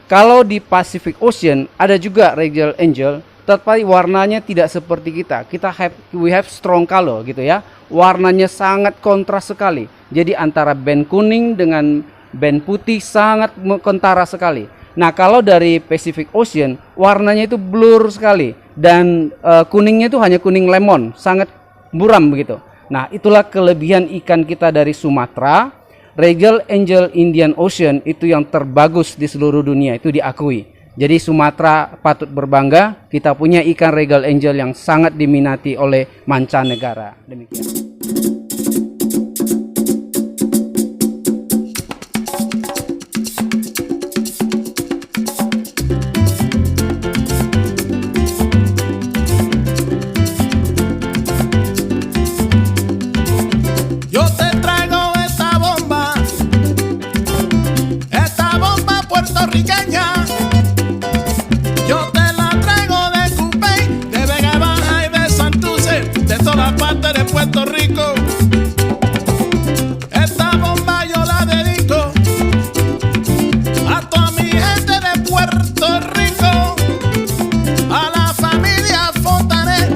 Kalau di Pacific Ocean ada juga Regal Angel, tetapi warnanya tidak seperti kita. We have strong color gitu ya. Warnanya sangat kontras sekali. Jadi antara band kuning dengan band putih sangat kentara sekali. Nah, kalau dari Pacific Ocean warnanya itu blur sekali dan kuningnya itu hanya kuning lemon, sangat buram begitu. Nah, itulah kelebihan ikan kita dari Sumatera. Regal Angel Indian Ocean itu yang terbagus di seluruh dunia, itu diakui. Jadi Sumatera patut berbangga, kita punya ikan Regal Angel yang sangat diminati oleh mancanegara. Demikian. Yo te la traigo de Cupey, de Vega Baja y de Santurce, de toda parte de Puerto Rico. Esta bomba yo la dedico a toda mi gente de Puerto Rico, a la familia Fontanet,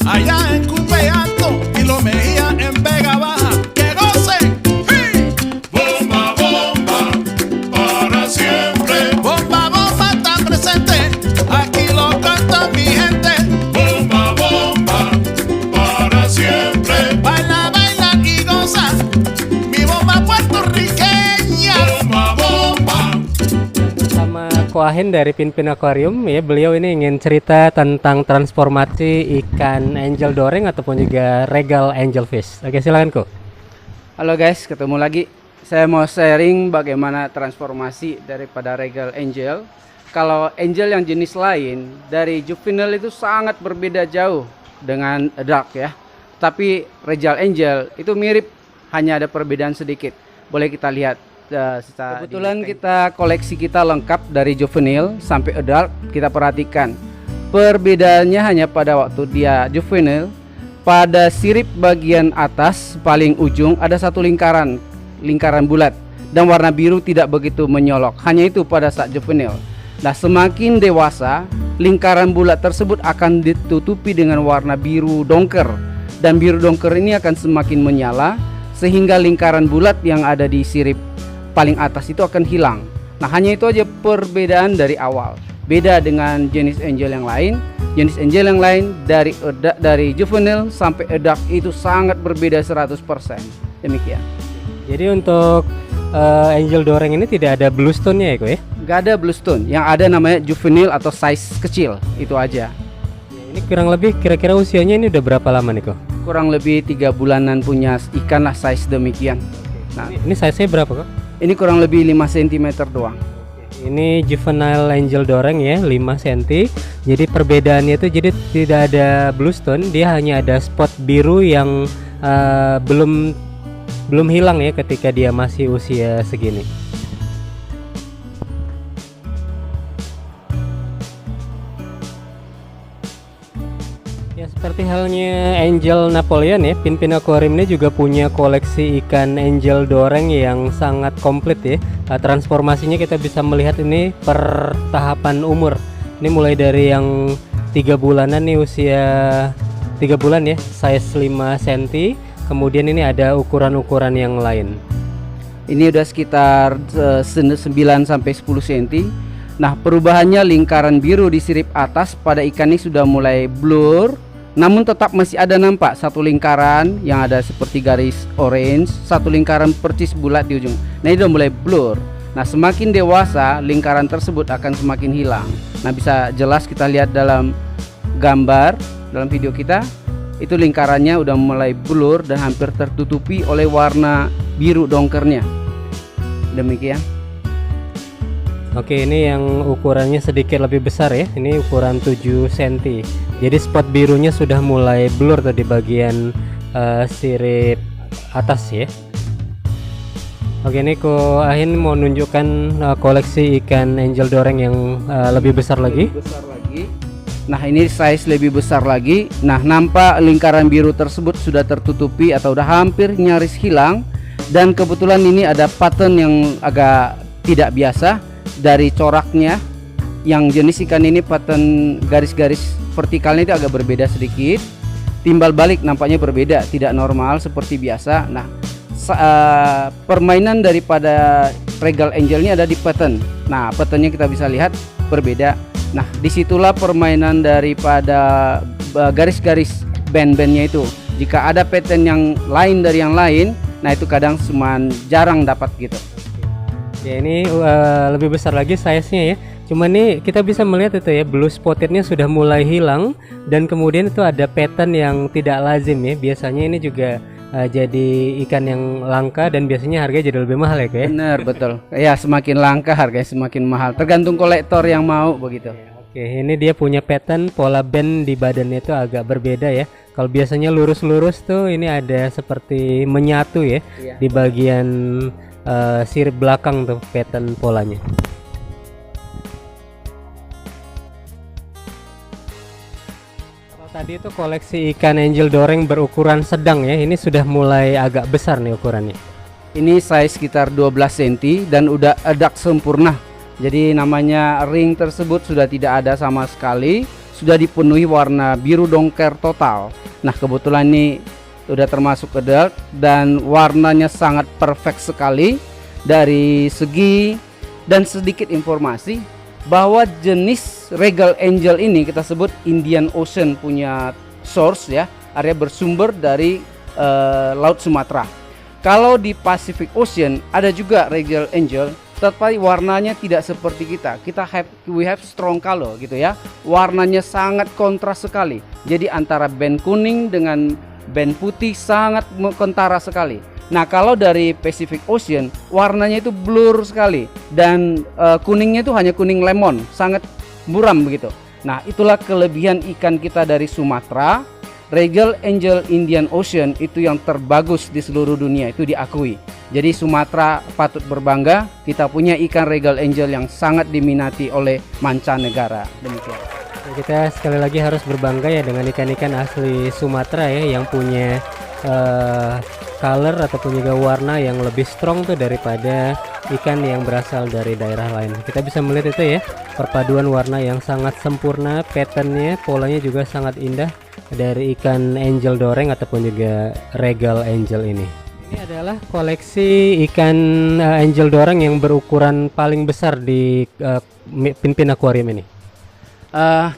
allá en Cupey Alto y Los Mejía en Vega Baja. ¡Que gocen! ¡Sí! Bomba, bomba, para siempre. Bomba, bomba está presente. Aquí lo canta mi gente. Bomba, bomba, para siempre. Baila, baila y goza. Mi bomba puertorriqueña. Bomba, bomba. Sama Ko Ahin dari Pinpin Aquarium ya, beliau ini ingin cerita tentang transformasi ikan angel doreng ataupun juga regal angelfish. Oke, silakan Ko. Halo guys, ketemu lagi. Saya mau sharing bagaimana transformasi daripada Regal Angel. Kalau angel yang jenis lain dari juvenile itu sangat berbeda jauh dengan adult ya. Tapi Regal Angel itu mirip, hanya ada perbedaan sedikit. Boleh kita lihat secara kebetulan kita koleksi kita lengkap dari juvenile sampai adult. Kita perhatikan perbedaannya hanya pada waktu dia juvenile. Pada sirip bagian atas paling ujung ada satu lingkaran bulat dan warna biru tidak begitu menyolok. Hanya itu pada saat juvenile. Nah, semakin dewasa lingkaran bulat tersebut akan ditutupi dengan warna biru dongker, dan biru dongker ini akan semakin menyala sehingga lingkaran bulat yang ada di sirip paling atas itu akan hilang. Nah, hanya itu aja perbedaan dari awal. Beda dengan jenis angel yang lain. Jenis angel yang lain dari juvenile sampai adult itu sangat berbeda 100%. Demikian. Jadi untuk angel doreng ini tidak ada bluestone-nya ya Ko ya? Gak ada bluestone, yang ada namanya juvenile atau size kecil, itu aja. Ya, ini kurang lebih kira-kira usianya ini udah berapa lama nih Ko? Kurang lebih 3 bulanan punya ikan lah size demikian. Nah, Ini size-nya berapa Ko? ini kurang lebih 5 cm doang. Ini juvenile angel doreng ya, 5 cm. Jadi perbedaannya itu jadi tidak ada bluestone, dia hanya ada spot biru yang belum hilang ya ketika dia masih usia segini. Ya, seperti halnya Angel Napoleon ya, Pinpin Aquarium ini juga punya koleksi ikan angel doreng yang sangat komplit ya. Transformasinya kita bisa melihat ini per tahapan umur. Ini mulai dari yang 3 bulanan nih, usia 3 bulan ya, size 5 cm. Kemudian ini ada ukuran-ukuran yang lain. Ini udah sekitar 9 sampai 10 cm. Nah, perubahannya lingkaran biru di sirip atas pada ikan ini sudah mulai blur, namun tetap masih ada nampak satu lingkaran yang ada seperti garis orange, satu lingkaran percis bulat di ujung. Nah, ini udah mulai blur. Nah, semakin dewasa lingkaran tersebut akan semakin hilang. Nah, bisa jelas kita lihat dalam gambar dalam video kita, itu lingkarannya udah mulai blur dan hampir tertutupi oleh warna biru dongkernya. Demikian. Oke, ini yang ukurannya sedikit lebih besar ya. Ini ukuran 7 cm. Jadi spot birunya sudah mulai blur tuh di bagian sirip atas ya. Oke, ini Ko Ahin mau nunjukkan koleksi ikan angel doreng yang lebih besar lagi. Nah, ini size lebih besar lagi. Nah, nampak lingkaran biru tersebut sudah tertutupi atau udah hampir nyaris hilang. Dan kebetulan ini ada pattern yang agak tidak biasa. dari coraknya, yang jenis ikan ini pattern garis-garis vertikalnya itu agak berbeda sedikit. Timbal balik nampaknya berbeda, tidak normal seperti biasa. Nah, permainan daripada Regal Angel ini ada di pattern. Nah, patternnya kita bisa lihat berbeda. Nah, disitulah permainan daripada garis-garis band-bandnya itu. Jika ada pattern yang lain dari yang lain, nah itu kadang cuman jarang dapat gitu. Ya ini lebih besar lagi size-nya ya. Cuman nih kita bisa melihat itu ya, blue spottednya sudah mulai hilang dan kemudian itu ada pattern yang tidak lazim ya. Biasanya ini juga jadi ikan yang langka dan biasanya harganya jadi lebih mahal ya kayak. Bener, betul. Ya, semakin langka harganya semakin mahal. Tergantung kolektor yang mau begitu. Oke, ini dia punya pattern pola band di badannya itu agak berbeda ya. Kalau biasanya lurus-lurus tuh ini ada seperti menyatu ya, di bagian sirip belakang tuh pattern polanya. Kalau tadi itu koleksi ikan angel doreng berukuran sedang ya, ini sudah mulai agak besar nih ukurannya. Ini size sekitar 12 cm dan udah edak sempurna. Jadi namanya ring tersebut sudah tidak ada sama sekali, sudah dipenuhi warna biru dongker total. Nah, kebetulan ini udah termasuk adult dan warnanya sangat perfect sekali. Dari segi dan sedikit informasi bahwa jenis Regal Angel ini kita sebut Indian Ocean punya source ya, area bersumber dari Laut Sumatera. Kalau di Pacific Ocean ada juga Regal Angel, tetapi warnanya tidak seperti kita. We have strong color gitu ya. Warnanya sangat kontras sekali. Jadi antara band kuning dengan band putih sangat kentara sekali. Nah, kalau dari Pacific Ocean warnanya itu blur sekali dan kuningnya itu hanya kuning lemon, sangat buram begitu. Nah, itulah kelebihan ikan kita dari Sumatera. Regal Angel Indian Ocean itu yang terbagus di seluruh dunia, itu diakui. Jadi Sumatera patut berbangga, kita punya ikan Regal Angel yang sangat diminati oleh mancanegara. Demikian. Kita sekali lagi harus berbangga ya dengan ikan-ikan asli Sumatera ya, yang punya color ataupun juga warna yang lebih strong tuh daripada ikan yang berasal dari daerah lain. Kita bisa melihat itu ya, perpaduan warna yang sangat sempurna, patternnya, polanya juga sangat indah dari ikan angel doreng ataupun juga Regal Angel ini. Ini adalah koleksi ikan angel doreng yang berukuran paling besar di Pinpin Aquarium ini.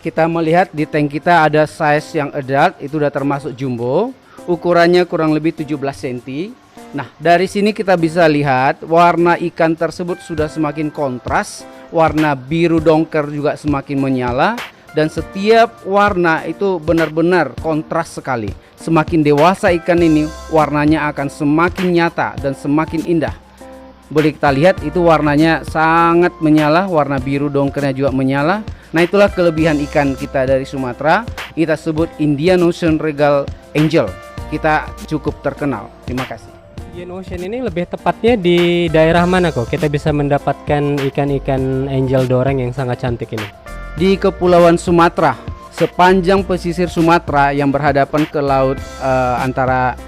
Kita melihat di tank kita ada size yang adult, itu udah termasuk jumbo. Ukurannya kurang lebih 17 cm. Nah, dari sini kita bisa lihat warna ikan tersebut sudah semakin kontras, warna biru dongker juga semakin menyala, dan setiap warna itu benar-benar kontras sekali. Semakin dewasa ikan ini, warnanya akan semakin nyata dan semakin indah. Boleh kita lihat itu warnanya sangat menyala, warna biru dongkernya juga menyala. Nah, itulah kelebihan ikan kita dari Sumatera. Kita sebut Indian Ocean Regal Angel. Kita cukup terkenal. Terima kasih. Indian Ocean ini lebih tepatnya di daerah mana kok kita bisa mendapatkan ikan-ikan angel doreng yang sangat cantik ini? Di Kepulauan Sumatera, sepanjang pesisir Sumatera yang berhadapan ke laut antara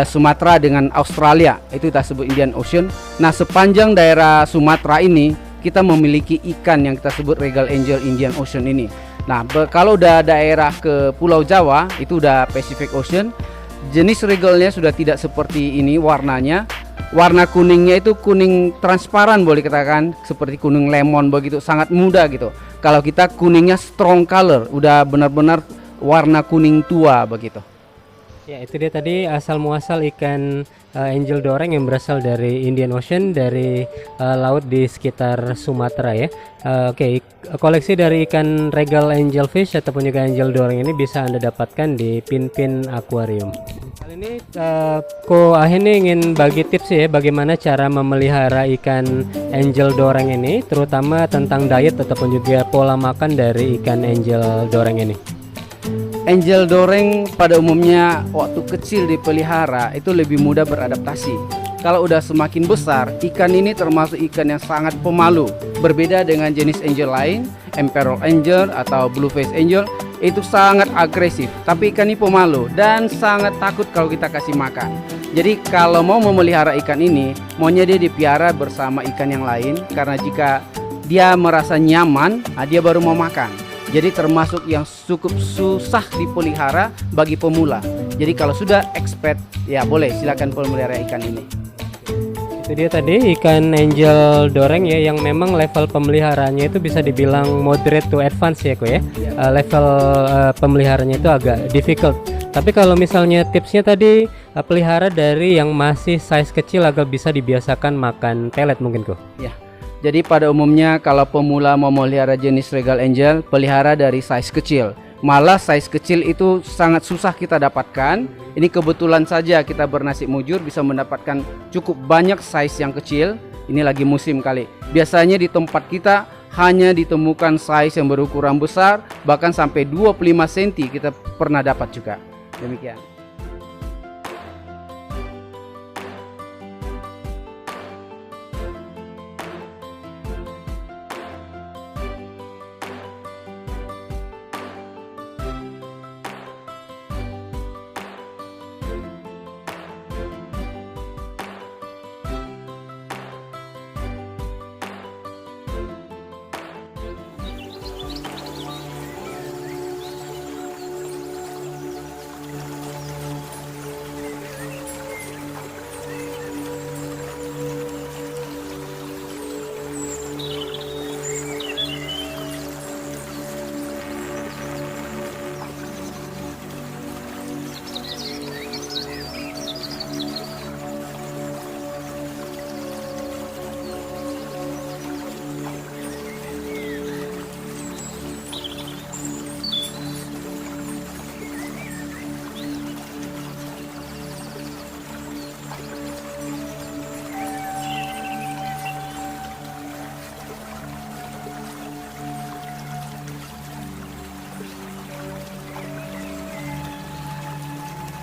Sumatera dengan Australia, itu kita sebut Indian Ocean. Nah, sepanjang daerah Sumatera ini kita memiliki ikan yang kita sebut Regal Angel Indian Ocean ini. Nah, kalau udah daerah ke Pulau Jawa, itu udah Pacific Ocean. Jenis regalnya sudah tidak seperti ini warnanya. Warna kuningnya itu kuning transparan, boleh katakan seperti kuning lemon begitu, sangat muda gitu. Kalau kita kuningnya strong color, udah benar-benar warna kuning tua begitu. Ya, itu dia tadi asal muasal ikan angel doreng yang berasal dari Indian Ocean, dari laut di sekitar Sumatera ya. Oke, koleksi dari ikan Regal Angel Fish ataupun juga angel doreng ini bisa Anda dapatkan di Pinpin Aquarium. Kali ini Ko Ahin ingin bagi tips ya, bagaimana cara memelihara ikan angel doreng ini, terutama tentang diet ataupun juga pola makan dari ikan angel doreng ini. Angel doreng pada umumnya waktu kecil dipelihara itu lebih mudah beradaptasi. Kalau udah semakin besar, ikan ini termasuk ikan yang sangat pemalu. Berbeda dengan jenis angel lain, Emperor Angel atau Blueface Angel, itu sangat agresif. Tapi ikan ini pemalu dan sangat takut kalau kita kasih makan. Jadi kalau mau memelihara ikan ini, maunya dia dipiara bersama ikan yang lain. Karena jika dia merasa nyaman, dia baru mau makan. Jadi termasuk yang cukup susah dipelihara bagi pemula. Jadi kalau sudah expert, ya boleh silakan pelihara ikan ini. Itu dia tadi ikan angel doreng ya, yang memang level pemeliharaannya itu bisa dibilang moderate to advance ya, Ko ya. Level pemeliharanya itu agak difficult. Tapi kalau misalnya tipsnya tadi pelihara dari yang masih size kecil agar bisa dibiasakan makan pelet mungkin, Ko. Ya. Jadi pada umumnya kalau pemula mau melihara jenis Regal Angel, pelihara dari size kecil. Malah size kecil itu sangat susah kita dapatkan. Ini kebetulan saja kita bernasib mujur bisa mendapatkan cukup banyak size yang kecil. Ini lagi musim kali. Biasanya di tempat kita hanya ditemukan size yang berukuran besar, bahkan sampai 25 cm kita pernah dapat juga. Demikian.